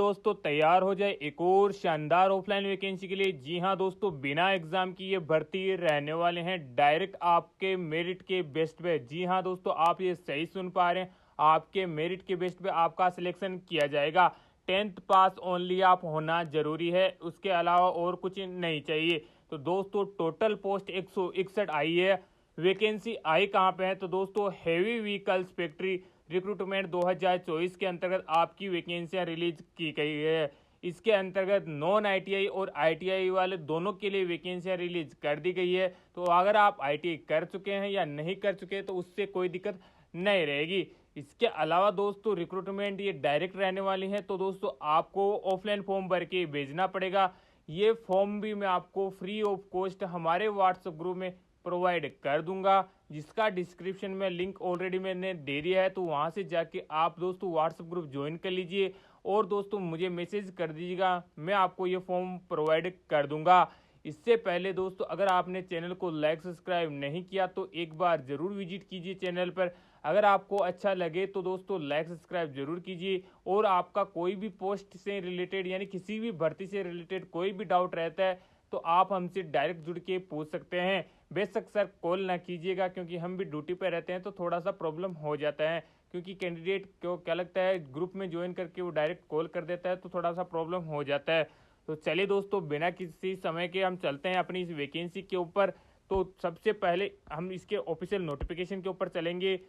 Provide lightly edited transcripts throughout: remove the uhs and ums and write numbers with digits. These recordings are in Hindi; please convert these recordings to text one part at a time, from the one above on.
दोस्तों तैयार हो जाए एक और शानदार ऑफलाइन वैकेंसी के लिए। जी हाँ दोस्तों, बिना एग्जाम की ये भर्ती रहने वाले हैं, डायरेक्ट आपके मेरिट के बेस्ट पे। जी हाँ दोस्तों, आप ये सही सुन पा रहे हैं, आपके मेरिट के बेस्ट पे आपका सिलेक्शन किया जाएगा। 10th पास ओनली आप होना जरूरी है, उसके अलावा और कुछ नहीं चाहिए। तो दोस्तों टोटल पोस्ट 161 आई है। वैकेंसी आई कहाँ पे है? तो दोस्तों हेवी व्हीकल्स फैक्ट्री रिक्रूटमेंट 2024 के अंतर्गत आपकी वैकेंसियां रिलीज की गई है। इसके अंतर्गत नॉन आईटीआई और आईटीआई वाले दोनों के लिए वैकेंसियां रिलीज कर दी गई है। तो अगर आप आईटीआई कर चुके हैं या नहीं कर चुके तो उससे कोई दिक्कत नहीं रहेगी। इसके अलावा दोस्तों रिक्रूटमेंट ये डायरेक्ट रहने वाली है, तो दोस्तों आपको ऑफलाइन फॉर्म भर के भेजना पड़ेगा। ये फॉर्म भी मैं आपको फ्री ऑफ कॉस्ट हमारे व्हाट्सएप ग्रुप में प्रोवाइड कर दूंगा, जिसका डिस्क्रिप्शन में लिंक ऑलरेडी मैंने दे दिया है। तो वहां से जाके आप दोस्तों व्हाट्सएप ग्रुप ज्वाइन कर लीजिए और दोस्तों मुझे मैसेज कर दीजिएगा, मैं आपको ये फॉर्म प्रोवाइड कर दूंगा। इससे पहले दोस्तों अगर आपने चैनल को लाइक सब्सक्राइब नहीं किया तो एक बार जरूर विजिट कीजिए चैनल पर। अगर आपको अच्छा लगे तो दोस्तों लाइक सब्सक्राइब जरूर कीजिए। और आपका कोई भी पोस्ट से रिलेटेड यानी किसी भी भर्ती से रिलेटेड कोई भी डाउट रहता है तो आप हमसे डायरेक्ट जुड़ के पूछ सकते हैं। बेशक सर कॉल ना कीजिएगा, क्योंकि हम भी ड्यूटी पे रहते हैं तो थोड़ा सा प्रॉब्लम हो जाता है, क्योंकि कैंडिडेट को क्या लगता है ग्रुप में ज्वाइन करके वो डायरेक्ट कॉल कर देता है तो थोड़ा सा प्रॉब्लम हो जाता है। तो चलिए दोस्तों बिना किसी समय के हम चलते हैं अपनी इस वैकेंसी के ऊपर। तो सबसे पहले हम इसके ऑफिशियल नोटिफिकेशन के ऊपर चलेंगे।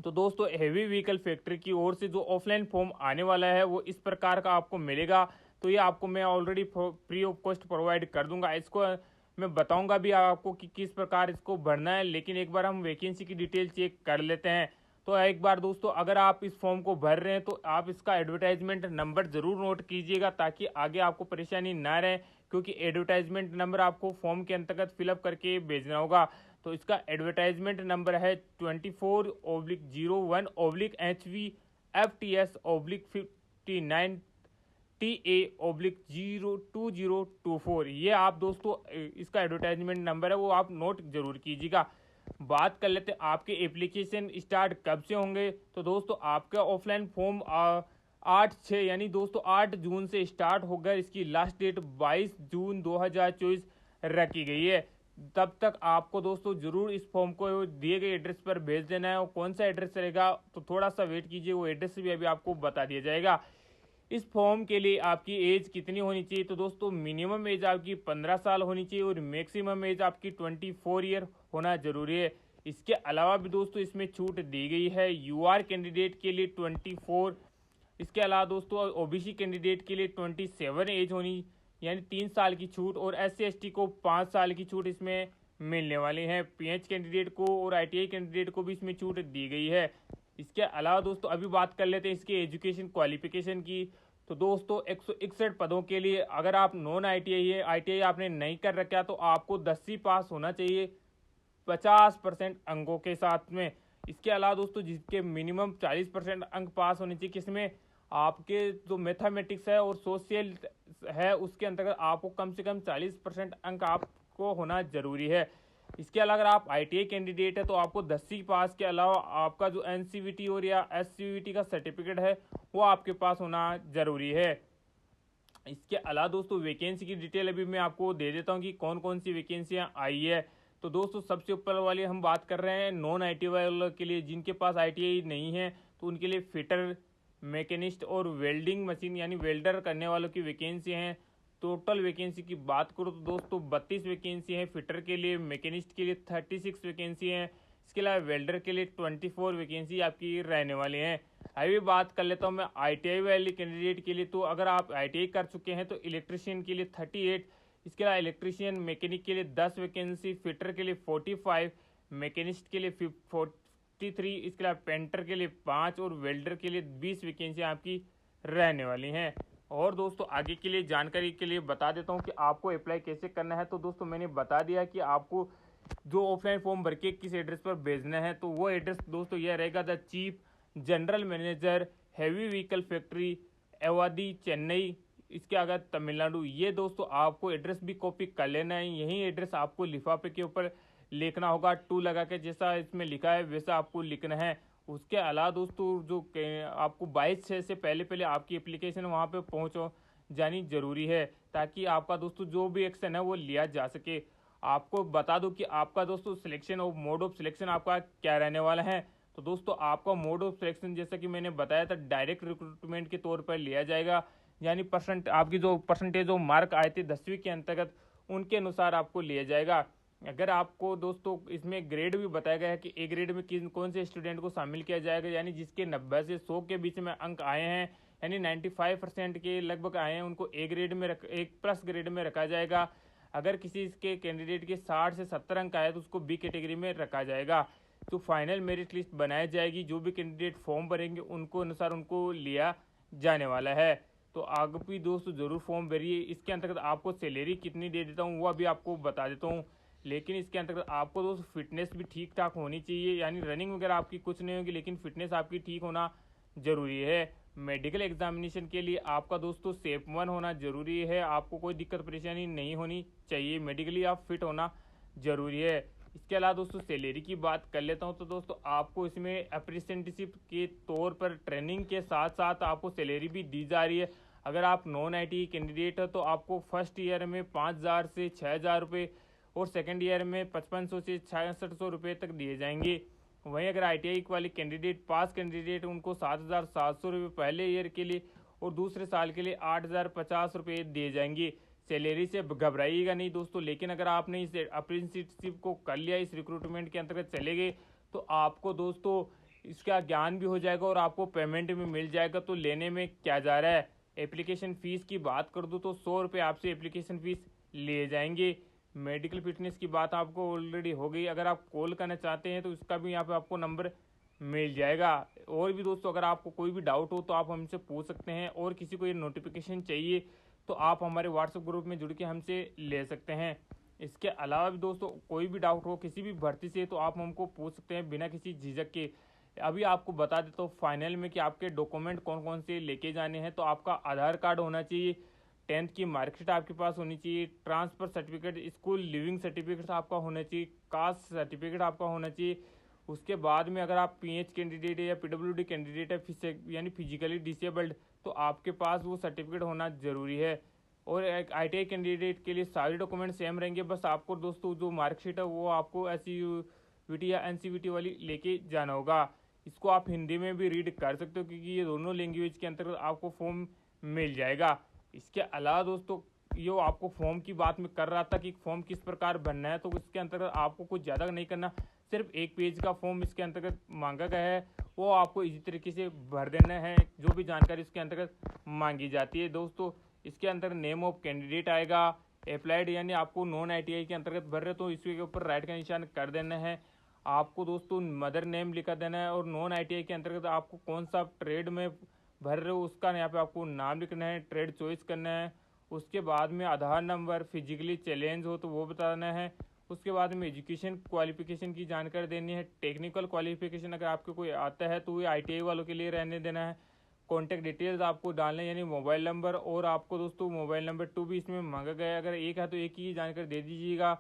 तो दोस्तों हेवी व्हीकल फैक्ट्री की ओर से जो ऑफलाइन फॉर्म आने वाला है वो इस प्रकार का आपको मिलेगा। तो ये आपको मैं already free of cost provide कर दूंगा। इसको मैं बताऊंगा भी आपको कि किस प्रकार इसको भरना है, लेकिन एक बार हम वैकेंसी की डिटेल चेक कर लेते हैं। तो एक बार दोस्तों अगर आप इस फॉर्म को भर रहे हैं तो आप इसका एडवर्टाइजमेंट नंबर जरूर नोट कीजिएगा, ताकि आगे आपको परेशानी ना रहे, क्योंकि एडवर्टाइजमेंट नंबर आपको फॉर्म के अंतर्गत फिलअप करके भेजना होगा। तो इसका एडवर्टाइजमेंट नंबर है 24/HV/FTS/59 TA/02024। ये आप दोस्तों इसका एडवर्टाइजमेंट नंबर है, वो आप नोट जरूर कीजिएगा। बात कर लेते हैं आपके एप्लीकेशन स्टार्ट कब से होंगे। तो दोस्तों आपका ऑफलाइन फॉर्म 8/6 यानी दोस्तों 8 जून से स्टार्ट होगा। इसकी लास्ट डेट 22 जून 2024 रखी गई है। तब तक आपको दोस्तों जरूर इस फॉर्म को दिए गए एड्रेस पर भेज देना है। और कौन सा एड्रेस रहेगा तो थोड़ा सा वेट कीजिए, वो एड्रेस भी अभी आपको बता दिया जाएगा। इस फॉर्म के लिए आपकी एज कितनी होनी चाहिए? तो दोस्तों मिनिमम एज आपकी 15 साल होनी चाहिए और मैक्सिमम एज आपकी 24 ईयर होना जरूरी है। इसके अलावा भी दोस्तों इसमें छूट दी गई है यूआर कैंडिडेट के लिए 24। इसके अलावा दोस्तों ओबीसी कैंडिडेट के लिए 27 एज होनी, यानी 3 साल की छूट। और SC/ST को 5 साल की छूट इसमें मिलने वाली है। PH कैंडिडेट को और ITI कैंडिडेट को भी इसमें छूट दी गई है। इसके अलावा दोस्तों अभी बात कर लेते हैं इसके एजुकेशन क्वालिफिकेशन की। तो दोस्तों 161 पदों के लिए अगर आप नॉन आईटीआई है, आईटीआई आपने नहीं कर रखा तो आपको 10वीं पास होना चाहिए 50% अंकों के साथ में। इसके अलावा दोस्तों जिसके मिनिमम 40% अंक पास होने चाहिए, किसमें आपके जो मैथमेटिक्स है और सोशल है उसके अंतर्गत आपको कम से कम 40% अंक आपको होना जरूरी है। इसके अलावा अगर आप आईटीआई कैंडिडेट है तो आपको 10वीं पास के अलावा आपका जो एनसीवीटी और या एससीवीटी का सर्टिफिकेट है वो आपके पास होना जरूरी है। इसके अलावा दोस्तों वैकेंसी की डिटेल अभी मैं आपको दे देता हूँ कि कौन कौन सी वैकेंसियां आई है। तो दोस्तों सबसे ऊपर वाली हम बात कर रहे हैं नॉन आईटीआई वालों के लिए, जिनके पास आईटीआई नहीं है तो उनके लिए फिटर, मैकेनिस्ट और वेल्डिंग मशीन यानी वेल्डर करने वालों की वैकेंसी हैं। टोटल वैकेंसी की बात करो तो दोस्तों 32 वैकेंसी हैं। फिटर के लिए, मैकेनिस्ट के लिए 36 वैकेंसी हैं। इसके अलावा वेल्डर के लिए 24 वैकेंसी आपकी रहने वाली हैं। अभी बात कर लेता हूँ मैं आईटीआई वाले कैंडिडेट के लिए। तो अगर आप आईटीआई कर चुके हैं तो इलेक्ट्रिशियन के लिए 38, इसके अलावा इलेक्ट्रिशियन मैकेनिक के लिए 10 वैकेंसी, फिटर के लिए 45, मैकेनिस्ट के लिए 43, इसके अलावा पेंटर के लिए 5 और वेल्डर के लिए 20 वैकेंसी आपकी रहने वाली हैं। और दोस्तों आगे के लिए जानकारी के लिए बता देता हूं कि आपको अप्लाई कैसे करना है। तो दोस्तों मैंने बता दिया कि आपको जो ऑफलाइन फॉर्म भर के किस एड्रेस पर भेजना है, तो वो एड्रेस दोस्तों यह रहेगा the chief general manager heavy vehicle factory Avadi Chennai, इसके आगे तमिलनाडु। ये दोस्तों आपको एड्रेस भी कॉपी कर लेना है। यही एड्रेस आपको लिफाफे के ऊपर लिखना होगा, 2 लगा के, जैसा इसमें लिखा है वैसा आपको लिखना है। उसके अलावा दोस्तों जो आपको 22/6 से पहले पहले आपकी एप्लीकेशन वहाँ पे पहुँच जानी जरूरी है, ताकि आपका दोस्तों जो भी एक्शन है वो लिया जा सके। आपको बता दूं कि आपका दोस्तों सिलेक्शन और मोड ऑफ सिलेक्शन आपका क्या रहने वाला है। तो दोस्तों आपका मोड ऑफ सिलेक्शन जैसा कि मैंने बताया था डायरेक्ट रिक्रूटमेंट के तौर पर लिया जाएगा, यानी आपकी जो परसेंटेज जो मार्क आए थे 10वीं के अंतर्गत उनके अनुसार आपको लिया जाएगा। अगर आपको दोस्तों इसमें ग्रेड भी बताया गया है कि ए ग्रेड में किन कौन से स्टूडेंट को शामिल किया जाएगा, यानी जिसके 90 से 100 के बीच में अंक आए हैं, यानी 95% के लगभग आए हैं, उनको ए ग्रेड में एक प्लस ग्रेड में रखा जाएगा। अगर किसी के कैंडिडेट के 60 से 70 अंक आए तो उसको बी कैटेगरी में रखा जाएगा। तो फाइनल मेरिट लिस्ट बनाई जाएगी, जो भी कैंडिडेट फॉर्म भरेंगे उनको अनुसार उनको लिया जाने वाला है। तो आगे भी दोस्तों जरूर फॉर्म भरिए। इसके अंतर्गत आपको सैलरी कितनी दे देता हूँ वो अभी आपको बता देता हूँ, लेकिन इसके अंतर्गत आपको दोस्तों फिटनेस भी ठीक ठाक होनी चाहिए, यानी रनिंग वगैरह आपकी कुछ नहीं होगी, लेकिन फिटनेस आपकी ठीक होना जरूरी है। मेडिकल एग्जामिनेशन के लिए आपका दोस्तों स्टेप 1 होना जरूरी है, आपको कोई दिक्कत परेशानी नहीं होनी चाहिए, मेडिकली आप फिट होना जरूरी है। इसके अलावा दोस्तों सैलरी की बात कर लेता हूं, तो दोस्तों आपको इसमें अप्रेंटिसशिप के तौर पर ट्रेनिंग के साथ साथ आपको सैलरी भी दी जा रही है। अगर आप नॉन IT कैंडिडेट हो तो आपको फर्स्ट ईयर में 5,000 से 6,000 रुपये और सेकेंड ईयर में 5500 से 6600 रुपये तक दिए जाएंगे। वहीं अगर ITI वाले कैंडिडेट पास कैंडिडेट उनको 7,700 रुपये पहले ईयर के लिए और दूसरे साल के लिए 8,050 रुपये दिए जाएंगे। सैलरी से घबराइएगा नहीं दोस्तों, लेकिन अगर आपने इस अप्रेंटिसशिप को कर लिया, इस रिक्रूटमेंट के अंतर्गत चले गए, तो आपको दोस्तों इसका ज्ञान भी हो जाएगा और आपको पेमेंट भी मिल जाएगा। तो लेने में क्या जा रहा है। एप्लीकेशन फ़ीस की बात कर दूँ तो 100 रुपये आपसे एप्लीकेशन फ़ीस लिए जाएंगे। मेडिकल फिटनेस की बात आपको ऑलरेडी हो गई। अगर आप कॉल करना चाहते हैं तो इसका भी यहाँ पे आपको नंबर मिल जाएगा। और भी दोस्तों अगर आपको कोई भी डाउट हो तो आप हमसे पूछ सकते हैं, और किसी को ये नोटिफिकेशन चाहिए तो आप हमारे व्हाट्सएप ग्रुप में जुड़ के हमसे ले सकते हैं। इसके अलावा भी दोस्तों कोई भी डाउट हो किसी भी भर्ती से तो आप हमको पूछ सकते हैं बिना किसी झिझक के। अभी आपको बता देता हूँ फाइनल में कि आपके डॉक्यूमेंट कौन कौन से लेके जाने हैं। तो आपका आधार कार्ड होना चाहिए, 10th की मार्कशीट आपके पास होनी चाहिए, transfer certificate, school leaving certificate आपका होना चाहिए, कास्ट सर्टिफिकेट आपका होना चाहिए। उसके बाद में अगर आप PH कैंडिडेट है या PWD कैंडिडेट है, यानी फिजिकली डिसेबल्ड, तो आपके पास वो सर्टिफिकेट होना ज़रूरी है। और एक ITI कैंडिडेट के लिए सारे डॉक्यूमेंट सेम रहेंगे, बस आपको दोस्तों जो मार्कशीट है वो आपको SCVT या NCVT वाली लेके जाना होगा। इसको आप हिंदी में भी रीड कर सकते हो, क्योंकि ये दोनों लैंग्वेज के अंतर्गत आपको फॉर्म मिल जाएगा। इसके अलावा दोस्तों ये आपको फॉर्म की बात में कर रहा था कि फॉर्म किस प्रकार भरना है, तो इसके अंतर्गत आपको कुछ ज़्यादा नहीं करना, सिर्फ 1 पेज का फॉर्म इसके अंतर्गत मांगा गया है, वो आपको इसी तरीके से भर देना है, जो भी जानकारी इसके अंतर्गत मांगी जाती है। दोस्तों इसके अंदर नेम ऑफ कैंडिडेट आएगा, अप्लाइड यानी आपको नॉन ITI के अंतर्गत भर रहे तो इसके ऊपर राइट का निशान कर देना है। आपको दोस्तों मदर नेम लिखा देना है, और नॉन ITI के अंतर्गत आपको कौन सा ट्रेड में भर रहे हो उसका यहाँ पे आपको नाम लिखना है, ट्रेड चॉइस करना है। उसके बाद में आधार नंबर, फिजिकली चैलेंज हो तो वो बताना है। उसके बाद में एजुकेशन क्वालिफिकेशन की जानकारी देनी है, टेक्निकल क्वालिफिकेशन अगर आपको कोई आता है तो वो ITI वालों के लिए रहने देना है। कॉन्टैक्ट डिटेल्स आपको डालना है, यानी मोबाइल नंबर, और आपको दोस्तों मोबाइल नंबर 2 भी इसमें मांगा गया है, अगर एक है तो एक ही जानकारी दे दीजिएगा।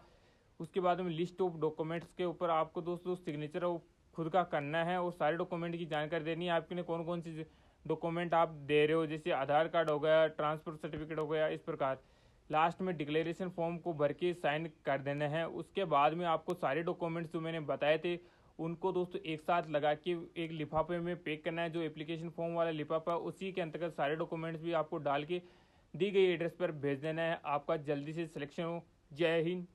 उसके बाद में लिस्ट ऑफ डॉक्यूमेंट्स के ऊपर आपको दोस्तों सिग्नेचर खुद का करना है, और सारे डॉक्यूमेंट की जानकारी देनी है आपके कौन कौन सी डॉक्यूमेंट आप दे रहे हो, जैसे आधार कार्ड हो गया, ट्रांसफर सर्टिफिकेट हो गया, इस प्रकार। लास्ट में डिक्लेरेशन फॉर्म को भर के साइन कर देना है। उसके बाद में आपको सारे डॉक्यूमेंट्स जो मैंने बताए थे उनको दोस्तों एक साथ लगा के एक लिफाफे में पैक करना है, जो एप्लीकेशन फॉर्म वाला लिफाफा उसी के अंतर्गत सारे डॉक्यूमेंट्स भी आपको डाल के दी गई एड्रेस पर भेज देना है। आपका जल्दी से सिलेक्शन हो। जय हिंद।